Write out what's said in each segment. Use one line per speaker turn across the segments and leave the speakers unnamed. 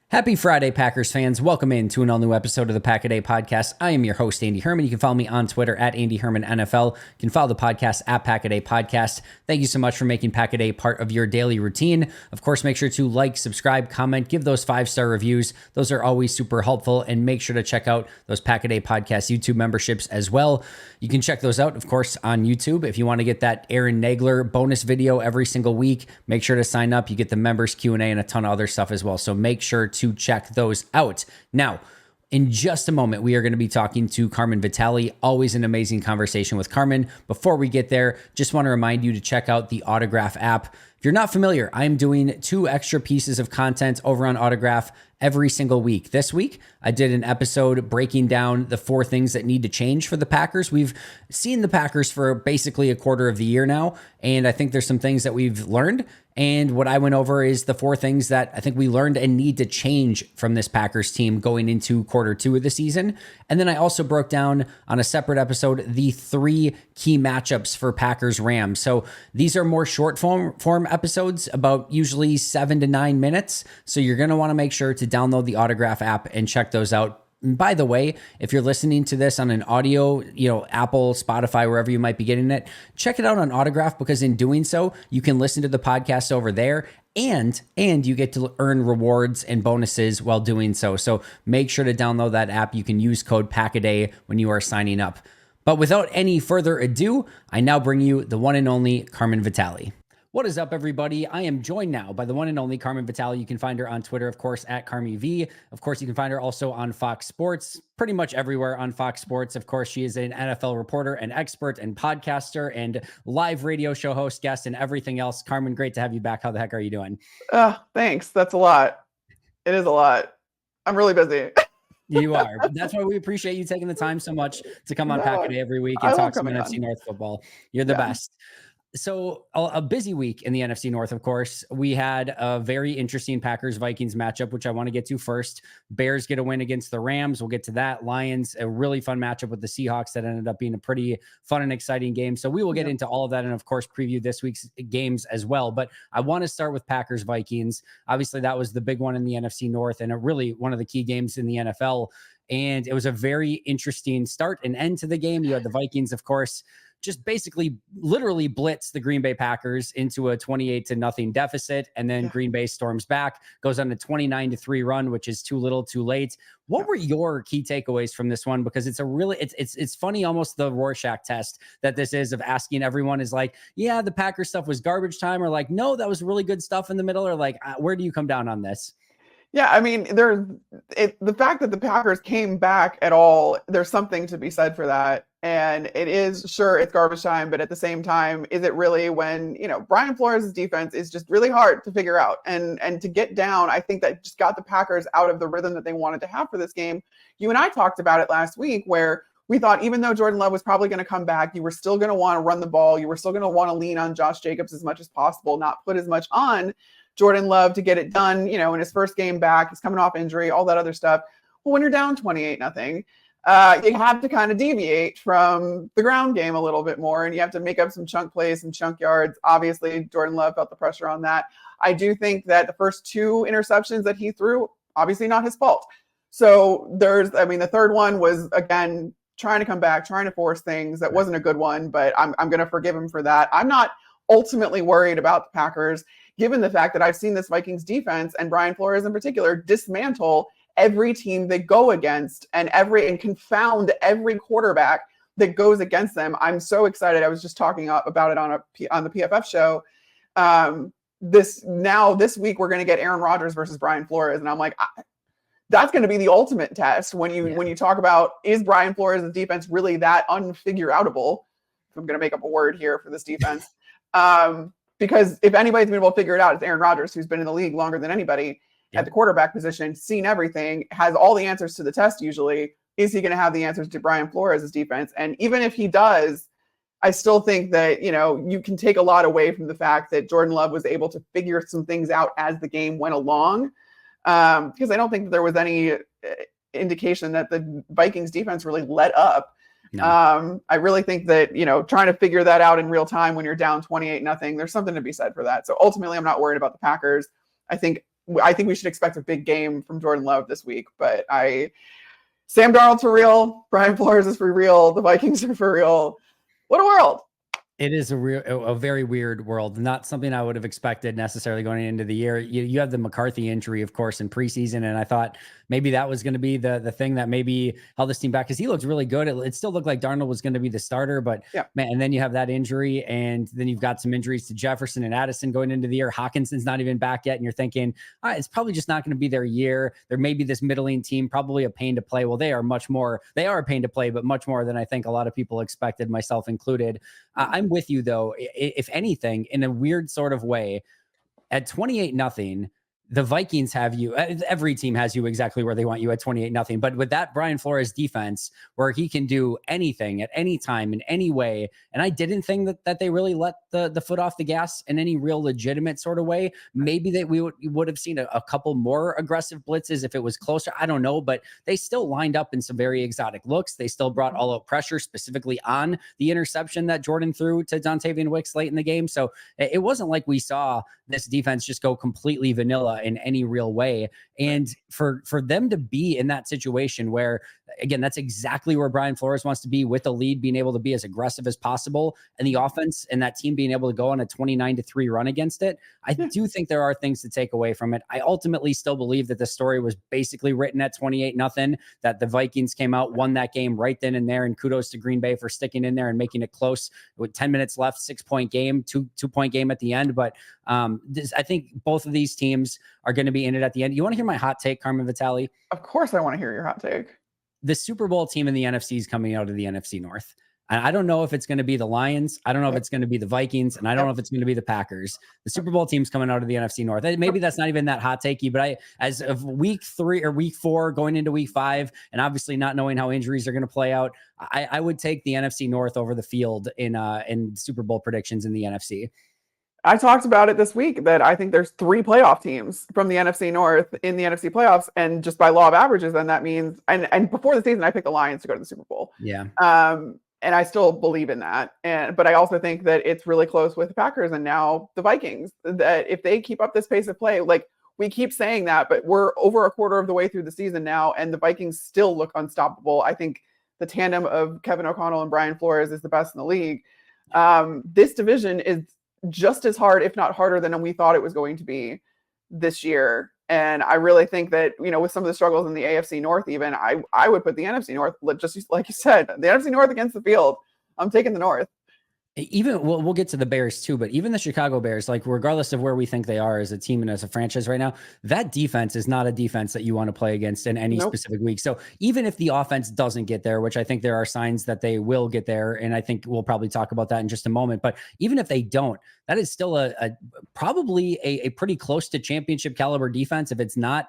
Happy Friday, Packers fans. Welcome in to an all-new episode of the Pack a Day podcast. I am your host, Andy Herman. You can follow me on Twitter at Andy Herman NFL. You can follow the podcast at Pack a Day Podcast. Thank you so much for making Pack a Day part of your daily routine. Of course, make sure to like, subscribe, comment, give those 5-star reviews. Those are always super helpful. And make sure to check out those Pack a Day Podcast YouTube memberships as well. You can check those out, of course, on YouTube. If you want to get that Aaron Nagler bonus video every single week, make sure to sign up. You get the members Q&A and a ton of other stuff as well. So make sure to check those out. Now, in just a moment, we are going to be talking to Carmen Vitali. Always an amazing conversation with Carmen. Before we get there, just want to remind you to check out the Autograph app. If you're not familiar, I'm doing 2 extra pieces of content over on Autograph every single week. This week, I did an episode breaking down the 4 things that need to change for the Packers. We've seen the Packers for basically a quarter of the year now, and I think there's some things that we've learned. And what I went over is the 4 things that I think we learned and need to change from this Packers team going into quarter 2 of the season. And then I also broke down on a separate episode the 3 key matchups for Packers Rams. So these are more short form episodes, about usually 7 to 9 minutes. So you're going to want to make sure to download the Autograph app and check those out. And by the way, if you're listening to this on an audio, Apple, Spotify, wherever you might be getting it, check it out on Autograph, because in doing so, you can listen to the podcast over there and you get to earn rewards and bonuses while doing so. So make sure to download that app. You can use code PACKADAY when you are signing up. But without any further ado, I now bring you the one and only Carmen Vitali. What is up, everybody? I am joined now by the one and only Carmen Vitali. You can find her on Twitter, of course, at CarmiV. Of course, you can find her also on Fox Sports, pretty much everywhere on Fox Sports. Of course, she is an NFL reporter, an expert, and podcaster, and live radio show host, guest, and everything else. Carmen, great to have you back. How the heck are you doing?
Thanks. That's a lot. It is a lot. I'm really busy.
You are. That's why we appreciate you taking the time so much to come on Pack a Day every week and talk some NFC North football. You're the best. So a busy week in the NFC North, of course. We had a very interesting Packers-Vikings matchup, which I want to get to first. Bears get a win against the Rams. We'll get to that. Lions, a really fun matchup with the Seahawks that ended up being a pretty fun and exciting game. So we will get into all of that and, of course, preview this week's games as well. But I want to start with Packers-Vikings. Obviously, that was the big one in the NFC North and really one of the key games in the NFL. And it was a very interesting start and end to the game. You had the Vikings, of course, just basically literally blitz the Green Bay Packers into a 28-0 deficit. And then Green Bay storms back, goes on a 29-3 run, which is too little too late. What were your key takeaways from this one? Because it's a really, it's funny, almost the Rorschach test that this is, of asking everyone is like, yeah, the Packers stuff was garbage time, or like, no, that was really good stuff in the middle, or like, where do you come down on this?
Yeah, I mean, the fact that the Packers came back at all, there's something to be said for that. And it is, sure, it's garbage time, but at the same time, is it really, when, Brian Flores' defense is just really hard to figure out and to get down. I think that just got the Packers out of the rhythm that they wanted to have for this game. You and I talked about it last week, where we thought even though Jordan Love was probably going to come back, you were still going to want to run the ball. You were still going to want to lean on Josh Jacobs as much as possible, not put as much on Jordan Love to get it done, in his first game back. He's coming off injury, all that other stuff. Well, when you're down 28-0, you have to kind of deviate from the ground game a little bit more, and you have to make up some chunk plays and chunk yards. Obviously, Jordan Love felt the pressure on that. I do think that the first 2 interceptions that he threw, obviously not his fault. So the third one was, again, trying to come back, trying to force things. That wasn't a good one, but I'm going to forgive him for that. I'm not ultimately worried about the Packers, given the fact that I've seen this Vikings defense, and Brian Flores in particular, dismantle every team they go against and confound every quarterback that goes against them. I'm so excited. I was just talking about it on the PFF show. This week we're going to get Aaron Rodgers versus Brian Flores, and I'm like, that's going to be the ultimate test when you talk about, is Brian Flores' defense really that unfigure-outable? If I'm going to make up a word here for this defense. Because if anybody's been able to figure it out, it's Aaron Rodgers, who's been in the league longer than anybody at the quarterback position, seen everything, has all the answers to the test usually. Is he going to have the answers to Brian Flores' defense? And even if he does, I still think that, you can take a lot away from the fact that Jordan Love was able to figure some things out as the game went along. Because I don't think that there was any indication that the Vikings defense really let up. No. I really think that, trying to figure that out in real time when you're down 28-0, there's something to be said for that. So ultimately, I'm not worried about the Packers. I think I think we should expect a big game from Jordan Love this week. But Sam Darnold's for real. Brian Flores is for real. The Vikings are for real. What a world.
It is a very weird world. Not something I would have expected necessarily going into the year. You have the McCarthy injury, of course, in preseason, and I thought maybe that was going to be the thing that maybe held this team back, because he looked really good. It still looked like Darnold was going to be the starter, but man, and then you have that injury, and then you've got some injuries to Jefferson and Addison going into the year. Hawkinson's not even back yet, and you're thinking, it's probably just not going to be their year. There may be this middling team, probably a pain to play. Well, they are a pain to play, but much more than I think a lot of people expected, myself included. I'm with you, though. If anything, in a weird sort of way, at 28-0, the Vikings have you. Every team has you exactly where they want you at 28-0. But with that Brian Flores defense, where he can do anything at any time in any way, and I didn't think that they really let the foot off the gas in any real legitimate sort of way. Maybe that we would have seen a couple more aggressive blitzes if it was closer. I don't know, but they still lined up in some very exotic looks. They still brought all out pressure, specifically on the interception that Jordan threw to Dontavian Wicks late in the game. So it wasn't like we saw this defense just go completely vanilla in any real way. And for them to be in that situation where, again, that's exactly where Brian Flores wants to be, with the lead, being able to be as aggressive as possible, and the offense and that team being able to go on a 29-3 run against it. I do think there are things to take away from it. I ultimately still believe that the story was basically written at 28-0, that the Vikings came out, won that game right then and there. And kudos to Green Bay for sticking in there and making it close with 10 minutes left, 6-point game, two-point game at the end. But I think both of these teams are going to be in it at the end. You want to hear my hot take, Carmen Vitali?
Of course I want to hear your hot take.
The Super Bowl team in the NFC is coming out of the NFC North. And I don't know if it's going to be the Lions. I don't know if it's going to be the Vikings. And I don't know if it's going to be the Packers. The Super Bowl team's coming out of the NFC North. Maybe that's not even that hot takey, but as of week 3 or week 4 going into week 5, and obviously not knowing how injuries are going to play out, I would take the NFC North over the field in Super Bowl predictions in the NFC.
I talked about it this week that I think there's 3 playoff teams from the NFC North in the NFC playoffs. And just by law of averages, then that means, and before the season, I picked the Lions to go to the Super Bowl.
Yeah.
And I still believe in that. But I also think that it's really close with the Packers and now the Vikings, that if they keep up this pace of play, like we keep saying that, but we're over a quarter of the way through the season now, and the Vikings still look unstoppable. I think the tandem of Kevin O'Connell and Brian Flores is the best in the league. This division is just as hard, if not harder, than we thought it was going to be this year. And I really think that, with some of the struggles in the AFC North, even I would put the NFC North, just like you said, the NFC North against the field. I'm taking the North.
Even we'll get to the Bears too, but even the Chicago Bears, like regardless of where we think they are as a team and as a franchise right now, that defense is not a defense that you want to play against in any specific week. So even if the offense doesn't get there, which I think there are signs that they will get there, and I think we'll probably talk about that in just a moment, but even if they don't, that is still probably a pretty close to championship caliber defense. If it's not,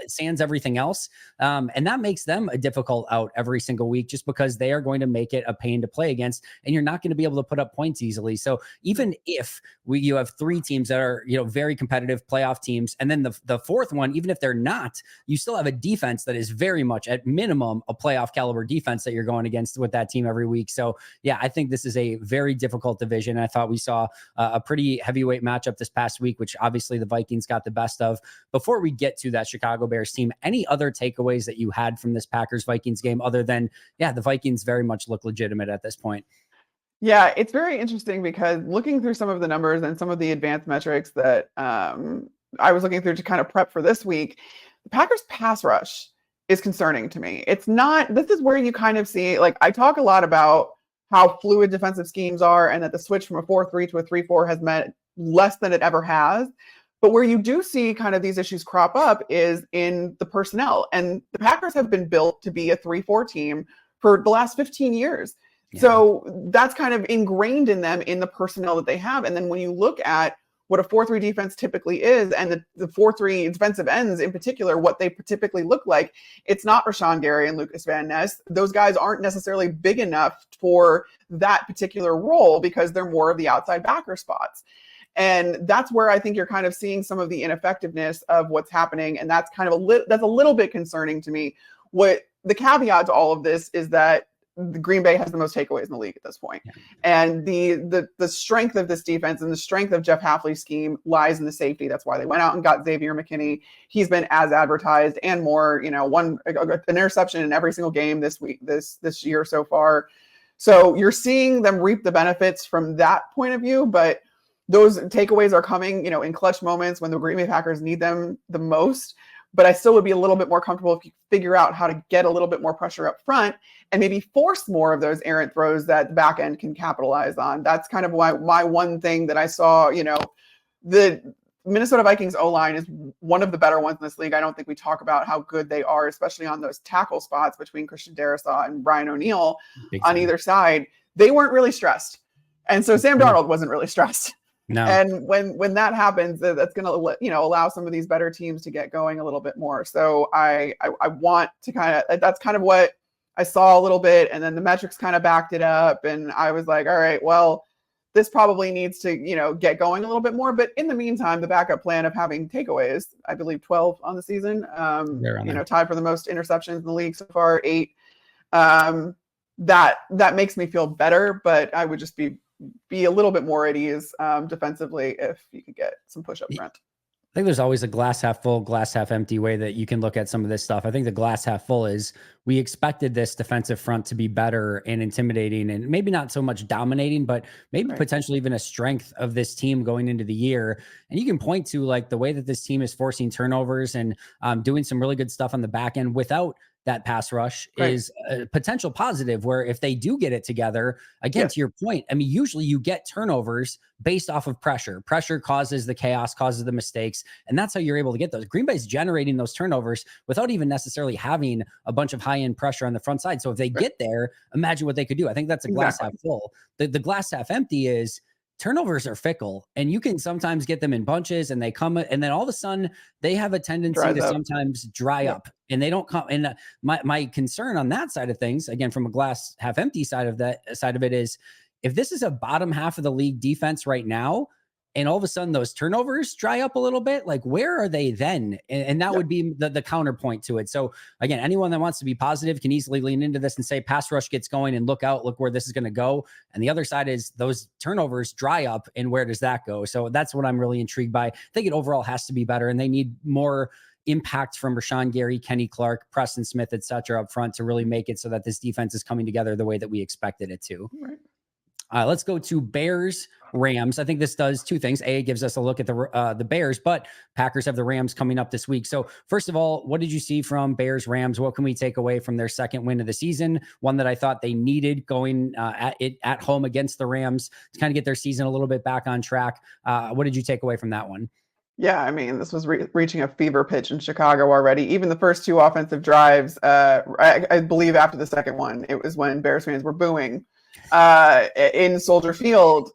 sans everything else. And that makes them a difficult out every single week, just because they are going to make it a pain to play against, and you're not going to be able to put up points easily. So even if you have 3 teams that are, very competitive playoff teams, and then the fourth one, even if they're not, you still have a defense that is very much at minimum a playoff caliber defense that you're going against with that team every week. So yeah, I think this is a very difficult division. I thought we saw a pretty heavyweight matchup this past week, which obviously the Vikings got the best of. Before we get to that Chicago Bears team, any other takeaways that you had from this Packers Vikings game other than, the Vikings very much look legitimate at this point?
Yeah, it's very interesting because looking through some of the numbers and some of the advanced metrics that I was looking through to kind of prep for this week, the Packers pass rush is concerning to me. This is where you kind of see, like, I talk a lot about how fluid defensive schemes are and that the switch from a 4-3 to a 3-4 has meant less than it ever has. But where you do see kind of these issues crop up is in the personnel. And the Packers have been built to be a 3-4 team for the last 15 years. Yeah. So that's kind of ingrained in them in the personnel that they have. And then when you look at what a 4-3 defense typically is, and the 4-3 defensive ends in particular, what they typically look like, it's not Rashawn Gary and Lucas Van Ness. Those guys aren't necessarily big enough for that particular role because they're more of the outside backer spots. And that's where I think you're kind of seeing some of the ineffectiveness of what's happening. And that's kind of that's a little bit concerning to me. What the caveat to all of this is that Green Bay has the most takeaways in the league at this point.
Yeah.
And the strength of this defense and the strength of Jeff Hafley's scheme lies in the safety. That's why they went out and got Xavier McKinney. He's been as advertised and more, an interception in every single game this year so far. So you're seeing them reap the benefits from that point of view, but those takeaways are coming, in clutch moments when the Green Bay Packers need them the most. But I still would be a little bit more comfortable if you figure out how to get a little bit more pressure up front and maybe force more of those errant throws that the back end can capitalize on. That's kind of why my one thing that I saw, the Minnesota Vikings O-line is one of the better ones in this league. I don't think we talk about how good they are, especially on those tackle spots between Christian Darrisaw and Brian O'Neill on either side. They weren't really stressed. And so Sam Darnold wasn't really stressed.
No.
And when that happens, that's going to allow some of these better teams to get going a little bit more. So I want to that's kind of what I saw a little bit, and then the metrics kind of backed it up, and I was like, all right, well, this probably needs to get going a little bit more. But in the meantime, the backup plan of having takeaways, I believe 12 on the season, tied for the most interceptions in the league so far, 8. That makes me feel better, but I would just be a little bit more at ease defensively if you could get some push up front.
I think there's always a glass half full, glass half empty way that you can look at some of this stuff. I think the glass half full is we expected this defensive front to be better and intimidating and maybe not so much dominating, but maybe potentially even a strength of this team going into the year. And you can point to like the way that this team is forcing turnovers and doing some really good stuff on the back end without that pass rush is a potential positive where if they do get it together, again, to your point, I mean, usually you get turnovers based off of pressure. Pressure causes the chaos, causes the mistakes, and that's how you're able to get those. Green Bay's generating those turnovers without even necessarily having a bunch of high-end pressure on the front side. So if they get there, imagine what they could do. I think that's a glass half full. The glass half empty is turnovers are fickle and you can sometimes get them in bunches and they come and then all of a sudden they have a tendency to sometimes dry up and they don't come. And my concern on that side of things, again, from a glass half empty side of it is if this is a bottom half of the league defense right now, and all of a sudden those turnovers dry up a little bit, like where are they then? And that would be the counterpoint to it. So again, anyone that wants to be positive can easily lean into this and say pass rush gets going and look where this is going to go. And the other side is those turnovers dry up and where does that go? So that's what I'm really intrigued by. I think it overall has to be better and they need more impact from Rashawn Gary, Kenny Clark, Preston Smith, et cetera, up front to really make it so that this defense is coming together the way that we expected it to.
Right.
Let's go to Bears Rams. I think this does two things. A, it gives us a look at the Bears, but Packers have the Rams coming up this week. So first of all, what did you see from Bears Rams? What can we take away from their second win of the season? One that I thought they needed going at home against the Rams to kind of get their season a little bit back on track. What did you take away from that one?
Yeah, I mean, this was reaching a fever pitch in Chicago already. Even the first two offensive drives, I believe after the second one, it was when Bears fans were booing in Soldier Field.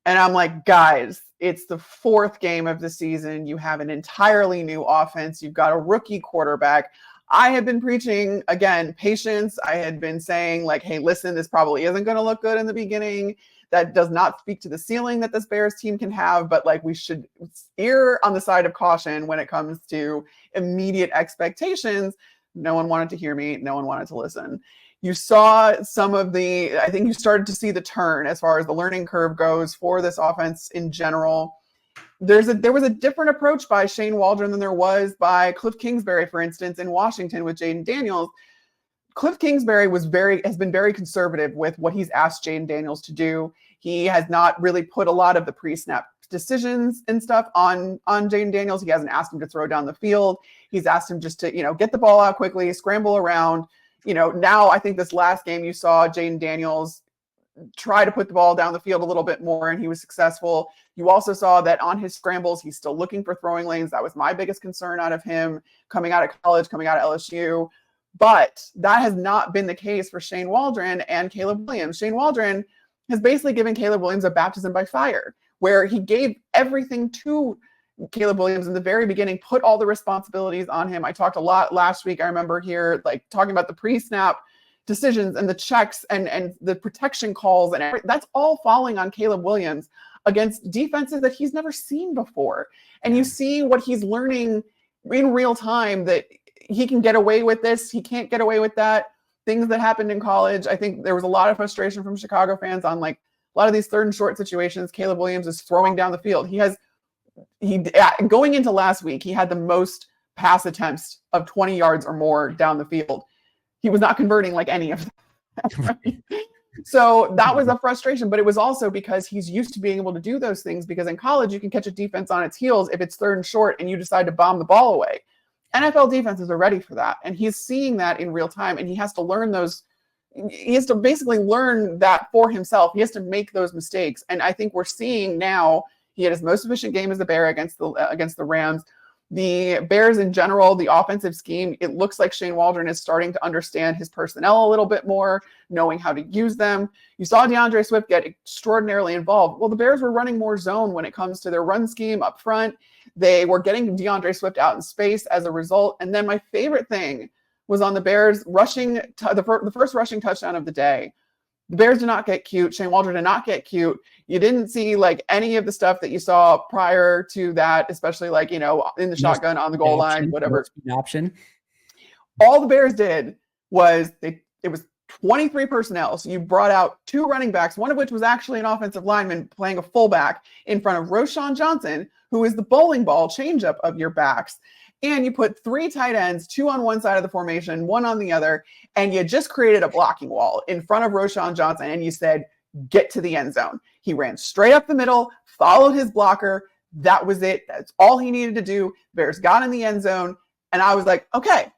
And I'm like, guys, it's the fourth game of the season. You have an entirely new offense. You've got a rookie quarterback. I had been preaching, again, patience. I had been saying like, hey, listen, this probably isn't going to look good in the beginning. That does not speak to the ceiling that this Bears team can have, but like we should err on the side of caution when it comes to immediate expectations. No one wanted to hear me. No one wanted to listen. You saw I think you started to see the turn as far as the learning curve goes for this offense in general. There was a different approach by Shane Waldron than there was by Cliff Kingsbury, for instance, in Washington with Jaden Daniels. Cliff Kingsbury has been very conservative with what he's asked Jaden Daniels to do. He has not really put a lot of the pre-snap decisions and stuff on Jaden Daniels. He hasn't asked him to throw down the field. He's asked him just to, get the ball out quickly, scramble around. Now I think this last game you saw Jaden Daniels try to put the ball down the field a little bit more, and he was successful. You also saw that on his scrambles, he's still looking for throwing lanes. That was my biggest concern out of him coming out of college, coming out of LSU. But that has not been the case for Shane Waldron and Caleb Williams. Shane Waldron has basically given Caleb Williams a baptism by fire, where he gave everything to Caleb Williams in the very beginning, put all the responsibilities on him. I talked a lot last week. I remember here, like talking about the pre-snap decisions and the checks and the protection calls and everything. That's all falling on Caleb Williams against defenses that he's never seen before. And you see what he's learning in real time, that he can get away with this. He can't get away with that. things that happened in college. I think there was a lot of frustration from Chicago fans on like a lot of these 3rd and short situations. Caleb Williams is throwing down the field. Going into last week, he had the most pass attempts of 20 yards or more down the field. He was not converting like any of them. Right? So that was a frustration, but it was also because he's used to being able to do those things, because in college you can catch a defense on its heels if it's 3rd and short and you decide to bomb the ball away. NFL defenses are ready for that, and he's seeing that in real time, and he has to learn those. He has to basically learn that for himself. He has to make those mistakes, and I think we're seeing now he had his most efficient game as a Bear against the Rams. The Bears in general, the offensive scheme, it looks like Shane Waldron is starting to understand his personnel a little bit more, knowing how to use them. You saw DeAndre Swift get extraordinarily involved. Well, the Bears were running more zone when it comes to their run scheme up front. They were getting DeAndre Swift out in space as a result. And then my favorite thing was on the Bears rushing, the first rushing touchdown of the day. The Bears did not get cute. Shane Waldron did not get cute. You didn't see like any of the stuff that you saw prior to that, especially like, in the shotgun on the goal line, whatever.
Option.
All the Bears did was it was 23 personnel. So you brought out 2 running backs, one of which was actually an offensive lineman playing a fullback in front of Roschon Johnson, who is the bowling ball changeup of your backs. And you put 3 tight ends, 2 on one side of the formation, 1 on the other, and you just created a blocking wall in front of Roschon Johnson, and you said, get to the end zone. He ran straight up the middle, followed his blocker. That was it. That's all he needed to do. Bears got in the end zone, and I was like, okay,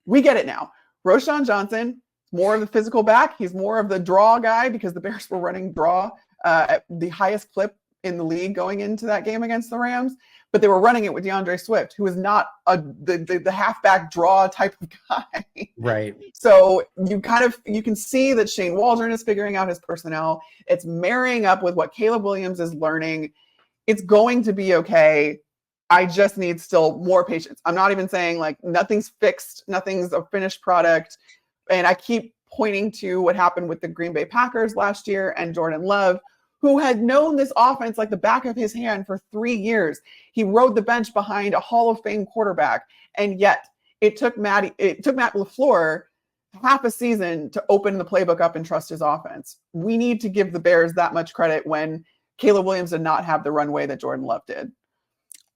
we get it now. Roschon Johnson, more of the physical back. He's more of the draw guy, because the Bears were running draw at the highest clip in the league going into that game against the Rams. But they were running it with DeAndre Swift, who is not the halfback draw type of guy.
Right.
So you can see that Shane Waldron is figuring out his personnel. It's marrying up with what Caleb Williams is learning. It's going to be okay. I just need still more patience. I'm not even saying like nothing's fixed, nothing's a finished product. And I keep pointing to what happened with the Green Bay Packers last year and Jordan Love, who had known this offense like the back of his hand for 3 years. He rode the bench behind a Hall of Fame quarterback, and yet it took Matt LaFleur half a season to open the playbook up and trust his offense. We need to give the Bears that much credit when Caleb Williams did not have the runway that Jordan Love did.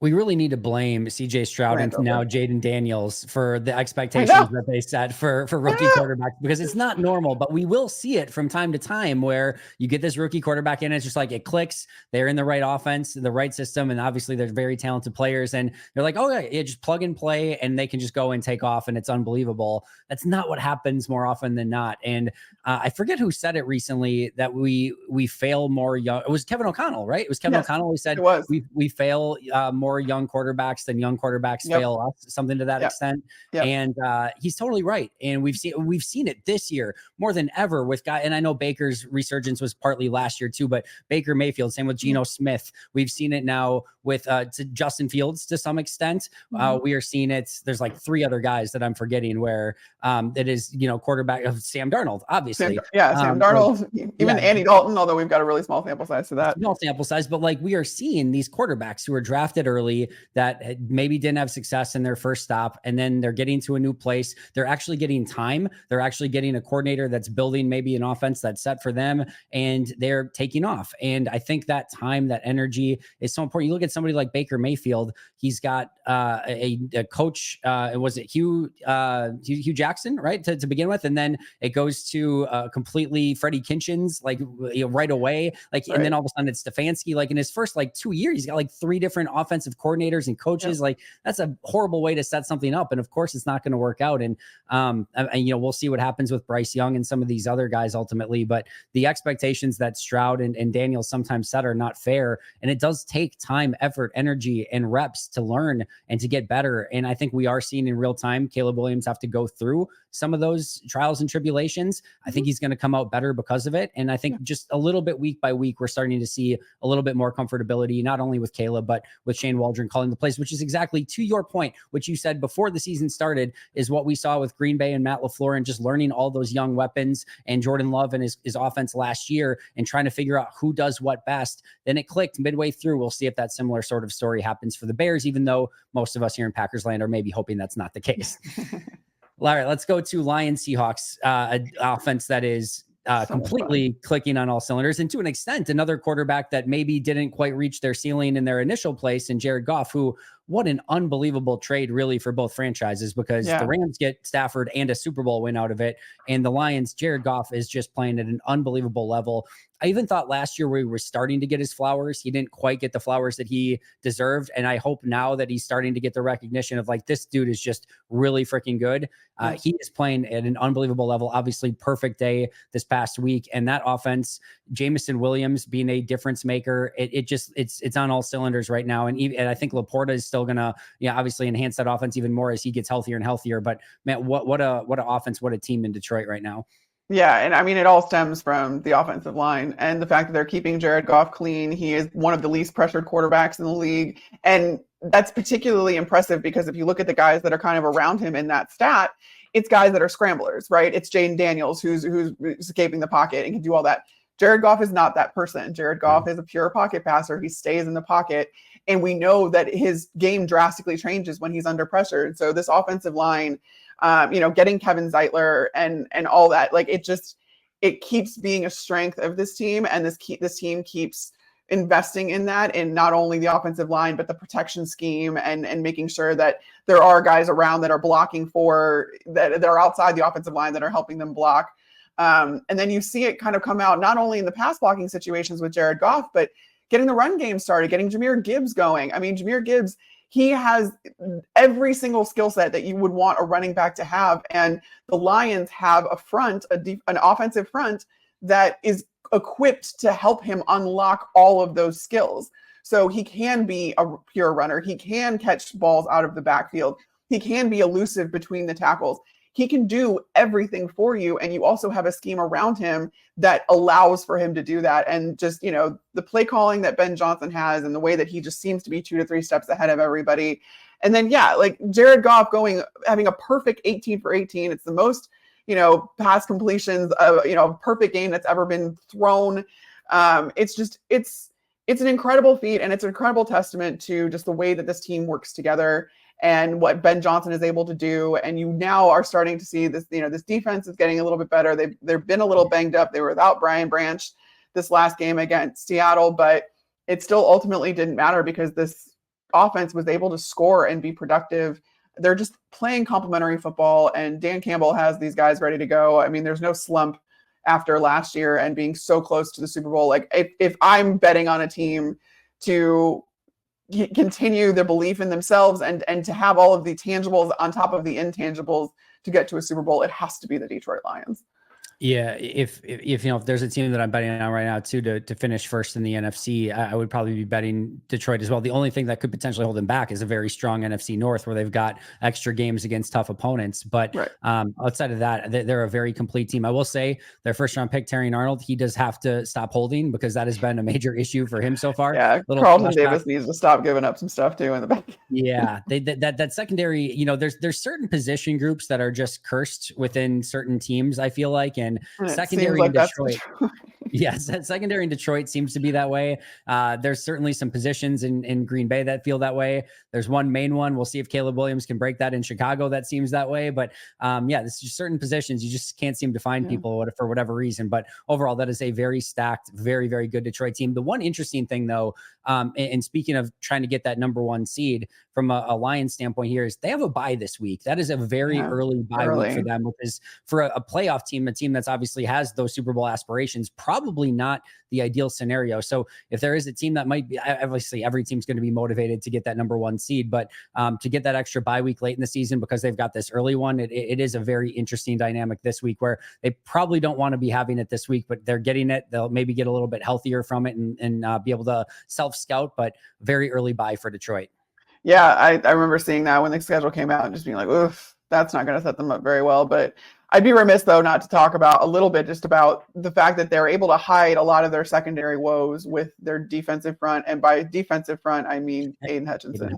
We really need to blame CJ Stroud and now Jaden Daniels for the expectations that they set for rookie quarterbacks, because it's not normal, but we will see it from time to time where you get this rookie quarterback in, it's just like it clicks. They're in the right offense, the right system. And obviously they're very talented players, and they're like, oh yeah, just plug and play and they can just go and take off and it's unbelievable. That's not what happens more often than not. And I forget who said it recently that we fail more young. It was Kevin O'Connell, right? It was Kevin O'Connell who said we fail more young quarterbacks than young quarterbacks fail us, something to that extent. And he's totally right. And we've seen it this year more than ever with guys. And I know Baker's resurgence was partly last year too, but Baker Mayfield, same with Geno Smith. We've seen it now with to Justin Fields to some extent. We are seeing it. There's like 3 other guys that I'm forgetting where it is, quarterback of Sam Darnold, obviously.
Sam Darnold, even Andy Dalton, although we've got a really small sample size to that.
Small sample size, but like we are seeing these quarterbacks who are drafted early that maybe didn't have success in their first stop, and then they're getting to a new place. They're actually getting time. They're actually getting a coordinator that's building maybe an offense that's set for them, and they're taking off. And I think that time, that energy is so important. You look at somebody like Baker Mayfield, he's got a coach, was it Hugh Jackson, right? To begin with. And then it goes to completely Freddie Kitchens, like right away. And then all of a sudden it's Stefanski, like in his first 2 years, he's got 3 different offensive coordinators and coaches. Like that's a horrible way to set something up. And of course it's not going to work out. And we'll see what happens with Bryce Young and some of these other guys ultimately, but the expectations that Stroud and Daniels sometimes set are not fair. And it does take time, effort, energy, and reps to learn and to get better. And I think we are seeing in real time, Caleb Williams have to go through some of those trials and tribulations. I think he's going to come out better because of it. And I think just a little bit week by week, we're starting to see a little bit more comfortability, not only with Caleb, but with Shane Waldron calling the plays, which is exactly to your point, which you said before the season started, is what we saw with Green Bay and Matt LaFleur and just learning all those young weapons and Jordan Love and his offense last year and trying to figure out who does what best. Then it clicked midway through. We'll see if that similar sort of story happens for the Bears, even though most of us here in Packers land are maybe hoping that's not the case. All right, let's go to Lions Seahawks, an offense that is completely clicking on all cylinders, and to an extent, another quarterback that maybe didn't quite reach their ceiling in their initial place, in Jared Goff, who, what an unbelievable trade really for both franchises, because the Rams get Stafford and a Super Bowl win out of it, and the Lions, Jared Goff is just playing at an unbelievable level. I even thought last year we were starting to get his flowers. He didn't quite get the flowers that he deserved. And I hope now that he's starting to get the recognition of like, this dude is just really freaking good. He is playing at an unbelievable level. Obviously, perfect day this past week. And that offense, Jamison Williams being a difference maker, it's on all cylinders right now. And I think Laporta is still going to, obviously enhance that offense even more as he gets healthier and healthier. But man, what a offense, what a team in Detroit right now.
Yeah, and I mean, it all stems from the offensive line and the fact that they're keeping Jared Goff clean. He is one of the least pressured quarterbacks in the league. And that's particularly impressive because if you look at the guys that are kind of around him in that stat, it's guys that are scramblers, right? It's Jaden Daniels who's escaping the pocket and can do all that. Jared Goff is not that person. Jared Goff is a pure pocket passer. He stays in the pocket. And we know that his game drastically changes when he's under pressure. And so this offensive line, getting Kevin Zeitler and all that, like it keeps being a strength of this team. And this team keeps investing in that, in not only the offensive line, but the protection scheme and making sure that there are guys around that are blocking that are outside the offensive line that are helping them block. And then you see it kind of come out, not only in the pass blocking situations with Jared Goff, but getting the run game started, getting Jahmyr Gibbs going. I mean, Jahmyr Gibbs, he has every single skill set that you would want a running back to have. And the Lions have an offensive front that is equipped to help him unlock all of those skills. So he can be a pure runner. He can catch balls out of the backfield. He can be elusive between the tackles. He can do everything for you. And you also have a scheme around him that allows for him to do that. And just, the play calling that Ben Johnson has and the way that he just seems to be 2 to 3 steps ahead of everybody. And then, like Jared Goff having a perfect 18 for 18. It's the most, pass completions, perfect game that's ever been thrown. It's an incredible feat, and it's an incredible testament to just the way that this team works together and what Ben Johnson is able to do. And you now are starting to see this, this defense is getting a little bit better. They've been a little banged up. They were without Brian Branch this last game against Seattle, but it still ultimately didn't matter because this offense was able to score and be productive. They're just playing complementary football, and Dan Campbell has these guys ready to go. I mean, there's no slump after last year and being so close to the Super Bowl. Like if I'm betting on a team to continue their belief in themselves and to have all of the tangibles on top of the intangibles to get to a Super Bowl, it has to be the Detroit Lions.
Yeah, if there's a team that I'm betting on right now too to finish first in the NFC, I would probably be betting Detroit as well. The only thing that could potentially hold them back is a very strong NFC North where they've got extra games against tough opponents. But outside of that, they're a very complete team. I will say their first round pick, Terry Arnold, he does have to stop holding because that has been a major issue for him so far.
Yeah, Carlton Davis needs to stop giving up some stuff too in the back.
Yeah, that secondary, there's certain position groups that are just cursed within certain teams, I feel like, and secondary in Detroit. Yes, that secondary in Detroit seems to be that way. There's certainly some positions in Green Bay that feel that way. There's one main one. We'll see if Caleb Williams can break that in Chicago. That seems that way. But there's just certain positions you just can't seem to find people for whatever reason. But overall, that is a very stacked, very, very good Detroit team. The one interesting thing, though, and speaking of trying to get that number 1 seed from a Lions standpoint here, is they have a bye this week. That is a very early bye week for them, which is for a playoff team, a team that's obviously has those Super Bowl aspirations, probably not the ideal scenario. So if there is a team that might be, obviously every team's going to be motivated to get that number 1 seed, but to get that extra bye week late in the season because they've got this early one, it is a very interesting dynamic this week where they probably don't want to be having it this week, but they're getting it. They'll maybe get a little bit healthier from it and be able to self-scout, but very early bye for Detroit.
Yeah, I remember seeing that when the schedule came out and just being like, oof, that's not going to set them up very well. But I'd be remiss, though, not to talk about a little bit just about the fact that they're able to hide a lot of their secondary woes with their defensive front. And by defensive front, I mean Aiden Hutchinson,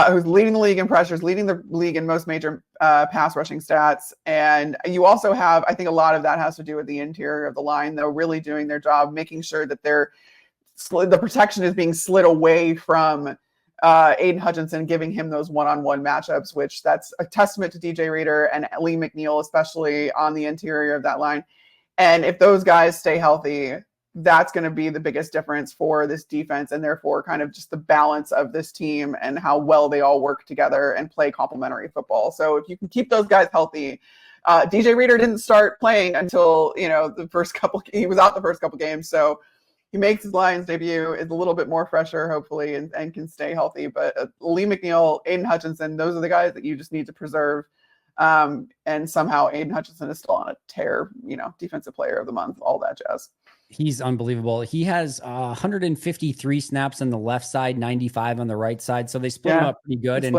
who's leading the league in pressures, leading the league in most major pass rushing stats. And you also have, I think a lot of that has to do with the interior of the line, though, really doing their job, making sure that the protection is being slid away from Aiden Hutchinson, giving him those one-on-one matchups, which that's a testament to DJ Reader and Lee McNeil, especially on the interior of that line. And if those guys stay healthy, that's going to be the biggest difference for this defense, and therefore kind of just the balance of this team and how well they all work together and play complementary football. So if you can keep those guys healthy, DJ Reader didn't start playing until, he was out the first couple games. So he makes his Lions debut, is a little bit more fresher, hopefully, and can stay healthy. But Lee McNeil, Aiden Hutchinson, those are the guys that you just need to preserve. And somehow Aiden Hutchinson is still on a tear, defensive player of the month, all that jazz.
He's unbelievable. He has 153 snaps on the left side, 95 on the right side. So they split him up pretty good. And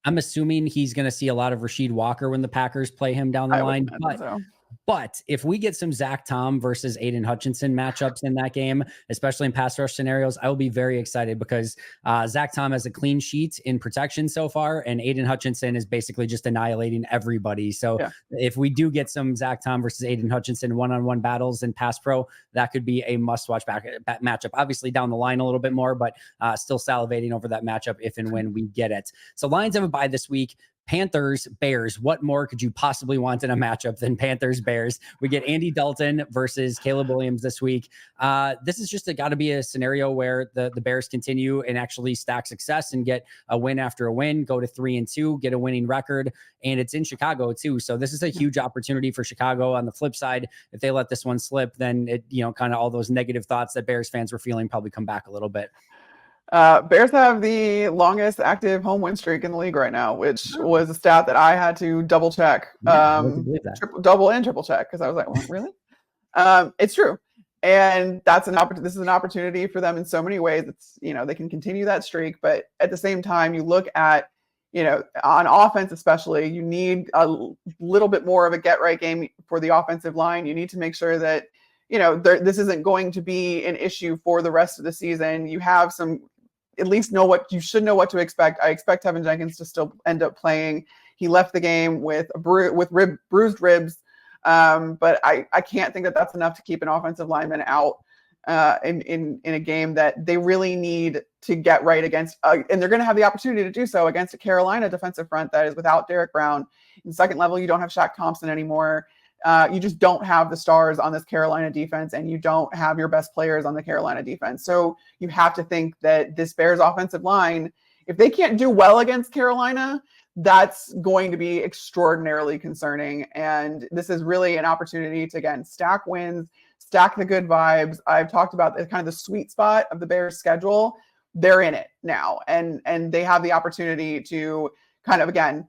I'm assuming he's going to see a lot of Rasheed Walker when the Packers play him down the line. But if we get some Zach Tom versus Aiden Hutchinson matchups in that game, especially in pass rush scenarios, I will be very excited because Zach Tom has a clean sheet in protection so far, and Aiden Hutchinson is basically just annihilating everybody. So if we do get some Zach Tom versus Aiden Hutchinson one-on-one battles in pass pro, that could be a must-watch matchup. Obviously down the line a little bit more, but still salivating over that matchup if and when we get it. So Lions have a bye this week. Panthers, Bears. What more could you possibly want in a matchup than Panthers, Bears? We get Andy Dalton versus Caleb Williams this week. This is just got to be a scenario where the Bears continue and actually stack success and get a win after a win, go to 3-2, get a winning record. And it's in Chicago too. So this is a huge opportunity for Chicago. On the flip side, if they let this one slip, then it, kind of all those negative thoughts that Bears fans were feeling probably come back a little bit.
Bears have the longest active home win streak in the league right now, which was a stat that I had to double check, double and triple check, because I was like, well, really? It's true. And this is an opportunity for them in so many ways. It's, they can continue that streak, but at the same time, you look at, on offense, especially, you need a little bit more of a get right game for the offensive line. You need to make sure that, this isn't going to be an issue for the rest of the season. You have at least you should know what to expect. I expect Tevin Jenkins to still end up playing. He left the game with bruised ribs, but I can't think that that's enough to keep an offensive lineman out in a game that they really need to get right against. And they're going to have the opportunity to do so against a Carolina defensive front that is without Derek Brown. In the second level, you don't have Shaq Thompson anymore. You just don't have the stars on this Carolina defense, and you don't have your best players on the Carolina defense. So you have to think that this Bears offensive line, if they can't do well against Carolina, that's going to be extraordinarily concerning. And this is really an opportunity to, again, stack wins, stack the good vibes. I've talked about kind of the sweet spot of the Bears schedule. They're in it now, and they have the opportunity to kind of, again,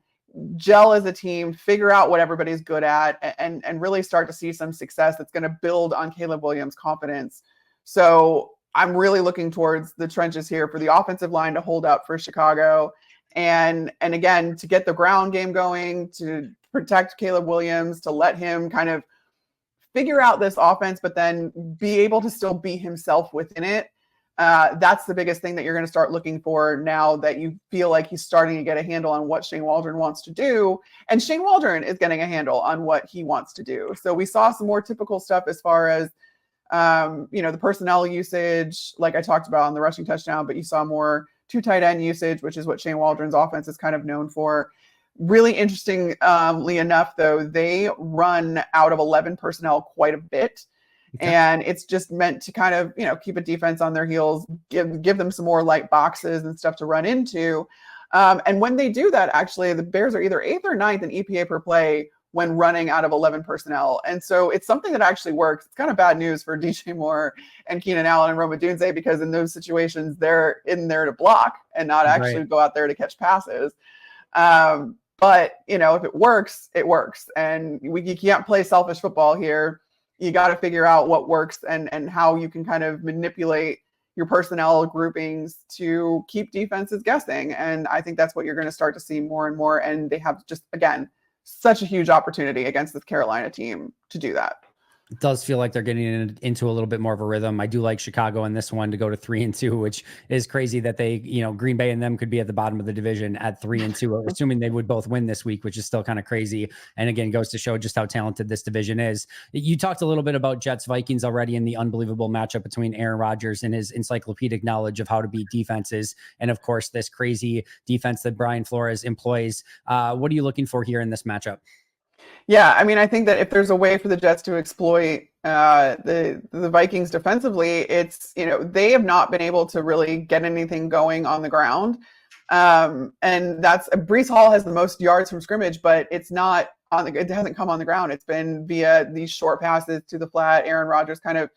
gel as a team, figure out what everybody's good at, and really start to see some success that's going to build on Caleb Williams' confidence. So I'm really looking towards the trenches here for the offensive line to hold up for Chicago. And again, to get the ground game going, to protect Caleb Williams, to let him kind of figure out this offense, but then be able to still be himself within it. That's the biggest thing that you're going to start looking for now that you feel like he's starting to get a handle on what Shane Waldron wants to do. And Shane Waldron is getting a handle on what he wants to do. So we saw some more typical stuff as far as, the personnel usage, like I talked about on the rushing touchdown, but you saw more 2 tight end usage, which is what Shane Waldron's offense is kind of known for. Really interestingly enough, though, they run out of 11 personnel quite a bit. Okay. And it's just meant to kind of, keep a defense on their heels, give them some more light boxes and stuff to run into. And when they do that, actually, the Bears are either 8th or 9th in EPA per play when running out of 11 personnel. And so it's something that actually works. It's kind of bad news for DJ Moore and Keenan Allen and Roma Dunze, because in those situations, they're in there to block and not actually go out there to catch passes. But, if it works, it works. And you can't play selfish football here. You got to figure out what works and how you can kind of manipulate your personnel groupings to keep defenses guessing. And I think that's what you're going to start to see more and more. And they have just, again, such a huge opportunity against this Carolina team to do that.
It does feel like they're getting into a little bit more of a rhythm. I do like Chicago in this one to go to 3-2, which is crazy that they, Green Bay and them could be at the bottom of the division at 3-2, assuming they would both win this week, which is still kind of crazy. And again, goes to show just how talented this division is. You talked a little bit about Jets Vikings already in the unbelievable matchup between Aaron Rodgers and his encyclopedic knowledge of how to beat defenses. And of course, this crazy defense that Brian Flores employs. What are you looking for here in this matchup?
Yeah, I mean, I think that if there's a way for the Jets to exploit the Vikings defensively, it's, they have not been able to really get anything going on the ground. And that's Breece Hall has the most yards from scrimmage, but it's not it hasn't come on the ground. It's been via these short passes to the flat. Aaron Rodgers kind of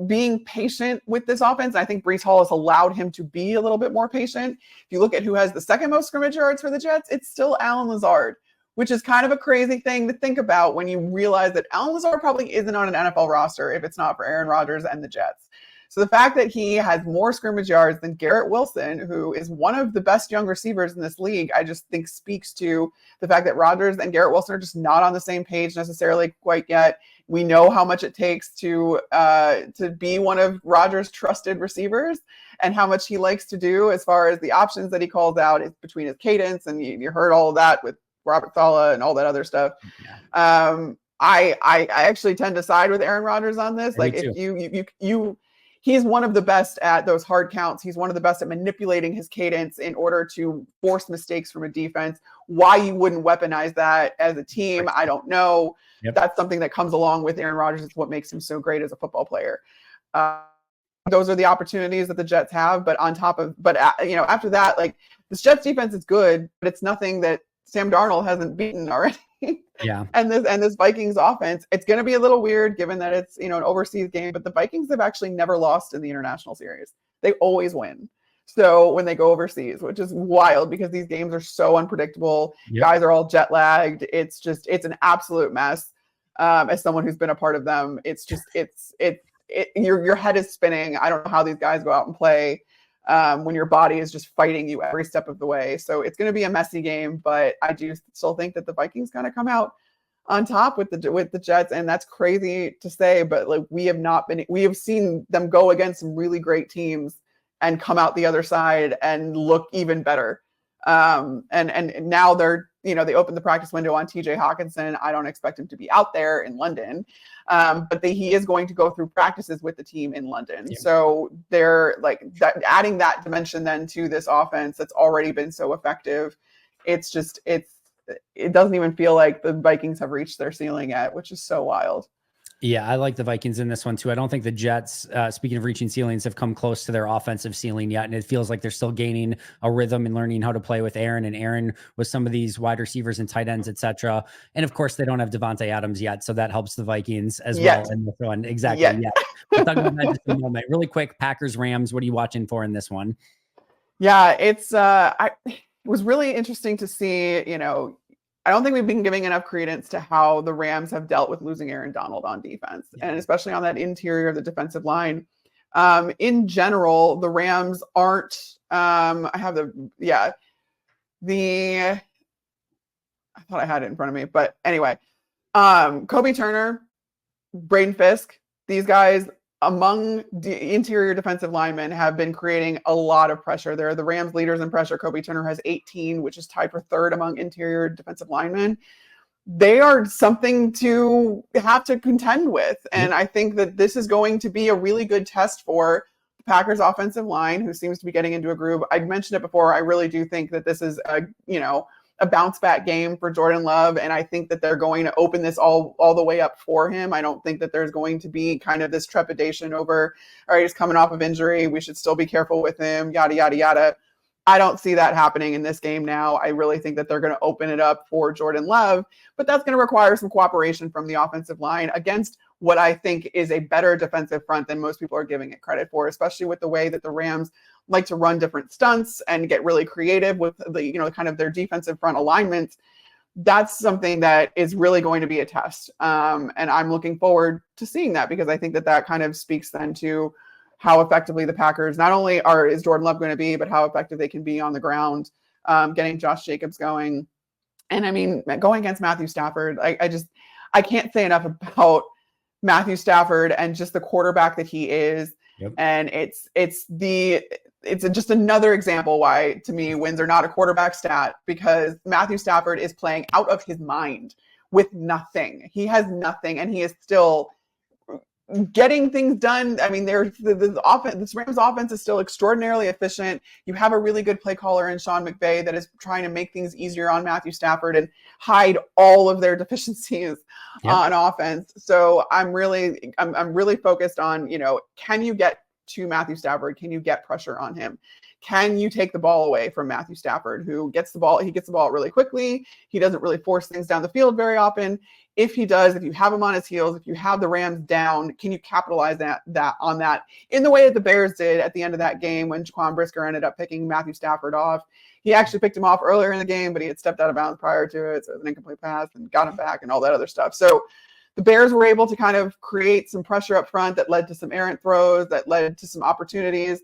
being patient with this offense. I think Breece Hall has allowed him to be a little bit more patient. If you look at who has the second most scrimmage yards for the Jets, it's still Allen Lazard, which is kind of a crazy thing to think about when you realize that Allen Lazard probably isn't on an NFL roster if it's not for Aaron Rodgers and the Jets. So the fact that he has more scrimmage yards than Garrett Wilson, who is one of the best young receivers in this league, I just think speaks to the fact that Rodgers and Garrett Wilson are just not on the same page necessarily quite yet. We know how much it takes to be one of Rodgers' trusted receivers and how much he likes to do as far as the options that he calls out between his cadence. And you heard all of that with Robert Saleh and all that other stuff. Yeah. I actually tend to side with Aaron Rodgers on this. Like if he's one of the best at those hard counts. He's one of the best at manipulating his cadence in order to force mistakes from a defense. Why you wouldn't weaponize that as a team, I don't know. Yep. That's something that comes along with Aaron Rodgers. It's what makes him so great as a football player. Those are the opportunities that the Jets have. But after that, like this Jets defense is good, but it's nothing that Sam Darnold hasn't beaten already.
Yeah.
And this Vikings offense, it's going to be a little weird given that it's, an overseas game, but the Vikings have actually never lost in the international series. They always win. So when they go overseas, which is wild because these games are so unpredictable. Yep. Guys are all jet lagged. It's an absolute mess. As someone who's been a part of them, it's just, your head is spinning. I don't know how these guys go out and play when your body is just fighting you every step of the way. So it's going to be a messy game, but I do still think that the Vikings kind of come out on top with the Jets. And that's crazy to say, but like we have seen them go against some really great teams and come out the other side and look even better. And now they're, they opened the practice window on TJ Hawkinson. I don't expect him to be out there in London. But he is going to go through practices with the team in London. Yeah. So they're like adding that dimension then to this offense that's already been so effective. It doesn't even feel like the Vikings have reached their ceiling yet, which is so wild.
Yeah, I like the Vikings in this one too. I don't think the Jets, speaking of reaching ceilings, have come close to their offensive ceiling yet. And it feels like they're still gaining a rhythm and learning how to play with Aaron with some of these wide receivers and tight ends, etc. And of course, they don't have Devontae Adams yet. So that helps the Vikings as well in this one. Exactly. Yeah. We'll talk about that just in a moment. Really quick, Packers, Rams. What are you watching for in this one?
Yeah, it was really interesting to see, I don't think we've been giving enough credence to how the Rams have dealt with losing Aaron Donald on defense, and especially on that interior of the defensive line. In general, the Rams aren't. I thought I had it in front of me, but anyway, Kobe Turner, Braden Fisk, these guys among the interior defensive linemen have been creating a lot of pressure. They're the Rams leaders in pressure. Kobe Turner has 18, which is tied for third among interior defensive linemen. They are something to have to contend with. And I think that this is going to be a really good test for the Packers offensive line, who seems to be getting into a groove. I mentioned it before. I really do think that this is a bounce back game for Jordan Love. And I think that they're going to open this all the way up for him. I don't think that there's going to be kind of this trepidation over, all right, he's coming off of injury, we should still be careful with him, yada, yada, yada. I don't see that happening in this game now. I really think that they're going to open it up for Jordan Love, but that's going to require some cooperation from the offensive line against what I think is a better defensive front than most people are giving it credit for, especially with the way that the Rams like to run different stunts and get really creative with the, kind of their defensive front alignment. That's something that is really going to be a test. And I'm looking forward to seeing that, because I think that kind of speaks then to how effectively the Packers, not only is Jordan Love going to be, but how effective they can be on the ground, getting Josh Jacobs going. And I mean, going against Matthew Stafford, I can't say enough about Matthew Stafford and just the quarterback that he is.
Yep.
And it's just another example why, to me, wins are not a quarterback stat, because Matthew Stafford is playing out of his mind with nothing. He has nothing, and he is still getting things done. I mean, this Rams offense is still extraordinarily efficient. You have a really good play caller in Sean McVay that is trying to make things easier on Matthew Stafford and hide all of their deficiencies on offense. So I'm really focused on, can you get to Matthew Stafford? Can you get pressure on him? Can you take the ball away from Matthew Stafford, who gets the ball? He gets the ball really quickly. He doesn't really force things down the field very often. If he does, if you have him on his heels, if you have the Rams down, can you capitalize on that in the way that the Bears did at the end of that game when Jaquan Brisker ended up picking Matthew Stafford off? He actually picked him off earlier in the game, but he had stepped out of bounds prior to it, so it was an incomplete pass, and got him back and all that other stuff. So the Bears were able to kind of create some pressure up front that led to some errant throws, that led to some opportunities.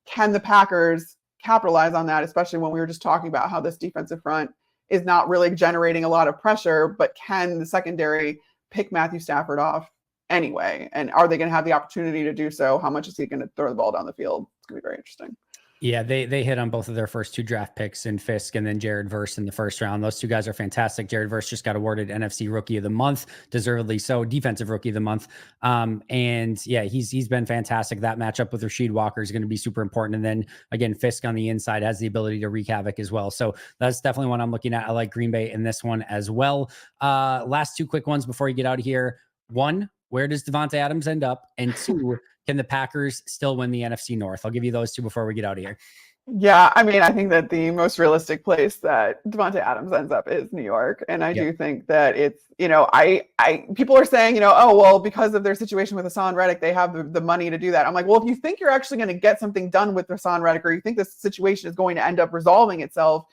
Can the Packers capitalize on that, especially when we were just talking about how this defensive front is not really generating a lot of pressure, but can the secondary pick Matthew Stafford off anyway? And are they going to have the opportunity to do so? How much is he going to throw the ball down the field? It's going to be very interesting.
Yeah, they hit on both of their first 2 draft picks in Fisk and then Jared Verse in the first round. Those 2 guys are fantastic. Jared Verse just got awarded NFC Rookie of the Month, deservedly so, Defensive Rookie of the Month. And yeah, he's been fantastic. That matchup with Rasheed Walker is going to be super important. And then again, Fisk on the inside has the ability to wreak havoc as well. So that's definitely one I'm looking at. I like Green Bay in this one as well. Last 2 quick ones before you get out of here. 1, where does Davante Adams end up? And 2, can the Packers still win the NFC North? I'll give you those 2 before we get out of here.
Yeah, I mean, I think that the most realistic place that Davante Adams ends up is New York. And I do think that it's, people are saying, oh, well, because of their situation with Hassan Reddick, they have the money to do that. I'm like, well, if you think you're actually going to get something done with Hassan Reddick, or you think this situation is going to end up resolving itself,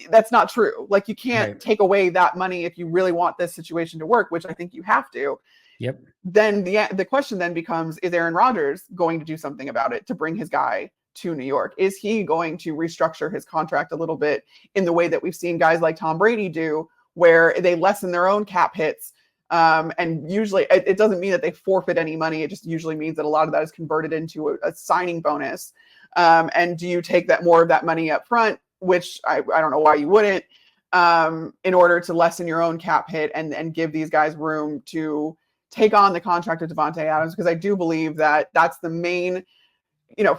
that's not true. Like, you can't take away that money if you really want this situation to work, which I think you have to.
Yep.
Then the question then becomes, is Aaron Rodgers going to do something about it to bring his guy to New York? Is he going to restructure his contract a little bit in the way that we've seen guys like Tom Brady do, where they lessen their own cap hits? And usually it doesn't mean that they forfeit any money. It just usually means that a lot of that is converted into a signing bonus. And do you take more of that money up front, which I don't know why you wouldn't, in order to lessen your own cap hit and give these guys room to take on the contract of Davante Adams? Because I do believe that that's the main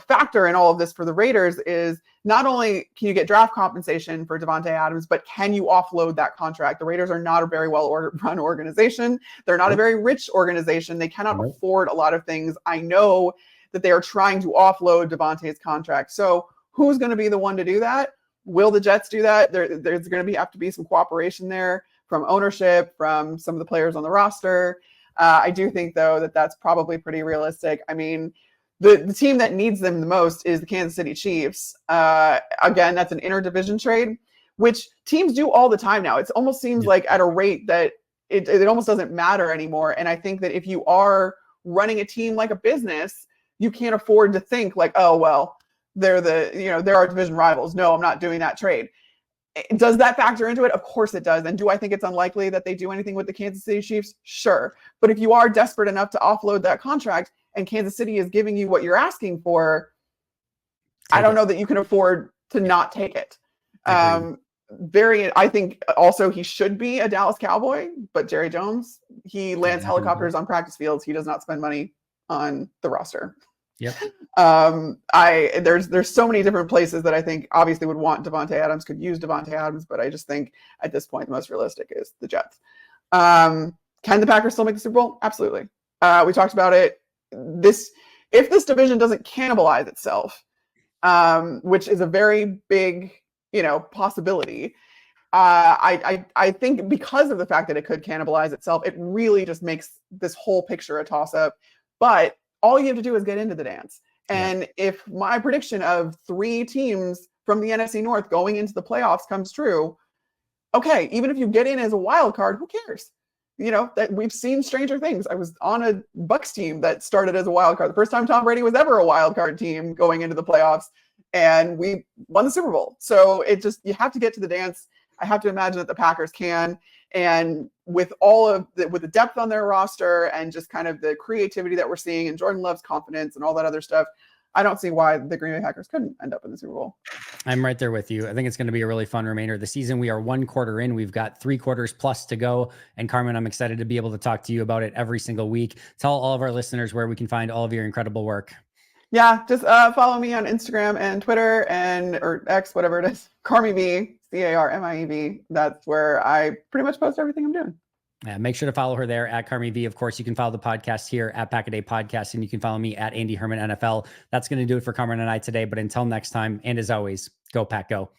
factor in all of this for the Raiders, is not only can you get draft compensation for Davante Adams, but can you offload that contract? The Raiders are not a very run organization. They're not a very rich organization. They cannot afford a lot of things. I know that they are trying to offload Davante's contract. So who's going to be the one to do that? Will the Jets do that? There's going to have to be some cooperation there from ownership, from some of the players on the roster. I do think, though, that that's probably pretty realistic. I mean, the team that needs them the most is the Kansas City Chiefs. Again, that's an interdivision trade, which teams do all the time now. It almost seems like at a rate that it almost doesn't matter anymore. And I think that if you are running a team like a business, you can't afford to think like, oh, well, they're our division rivals. No, I'm not doing that trade. Does that factor into it? Of course it does. And do I think it's unlikely that they do anything with the Kansas City Chiefs? Sure. But if you are desperate enough to offload that contract and Kansas City is giving you what you're asking for, I don't know that you can afford to not take it. I think also he should be a Dallas Cowboy, but Jerry Jones, he lands helicopters on practice fields. He does not spend money on the roster.
Yep.
There's so many different places that I think obviously would want Davante Adams, could use Davante Adams, but I just think at this point the most realistic is the Jets. Can the Packers still make the Super Bowl? Absolutely. We talked about it. If this division doesn't cannibalize itself, which is a very big, possibility. I think because of the fact that it could cannibalize itself, it really just makes this whole picture a toss-up. But all you have to do is get into the dance. And if my prediction of 3 teams from the NFC North going into the playoffs comes true, okay, even if you get in as a wild card, who cares? That we've seen stranger things. I was on a Bucs team that started as a wild card. The first time Tom Brady was ever a wild card team going into the playoffs, and we won the Super Bowl. So you have to get to the dance. I have to imagine that the Packers can. And with all of with the depth on their roster and just kind of the creativity that we're seeing and Jordan Love's confidence and all that other stuff, I don't see why the Green Bay Packers couldn't end up in the Super Bowl.
I'm right there with you. I think it's going to be a really fun remainder of the season. We are 1 quarter in. We've got 3 quarters plus to go. And Carmen, I'm excited to be able to talk to you about it every single week. Tell all of our listeners where we can find all of your incredible work.
Yeah, just follow me on Instagram and Twitter or X, whatever it is. Carmi V, CarmieV. That's where I pretty much post everything I'm doing.
Make sure to follow her there at Carmi V. Of course, you can follow the podcast here at Pack a Day Podcast, and you can follow me at Andy Herman NFL. That's going to do it for Carmen and I today. But until next time, and as always, go Pack Go.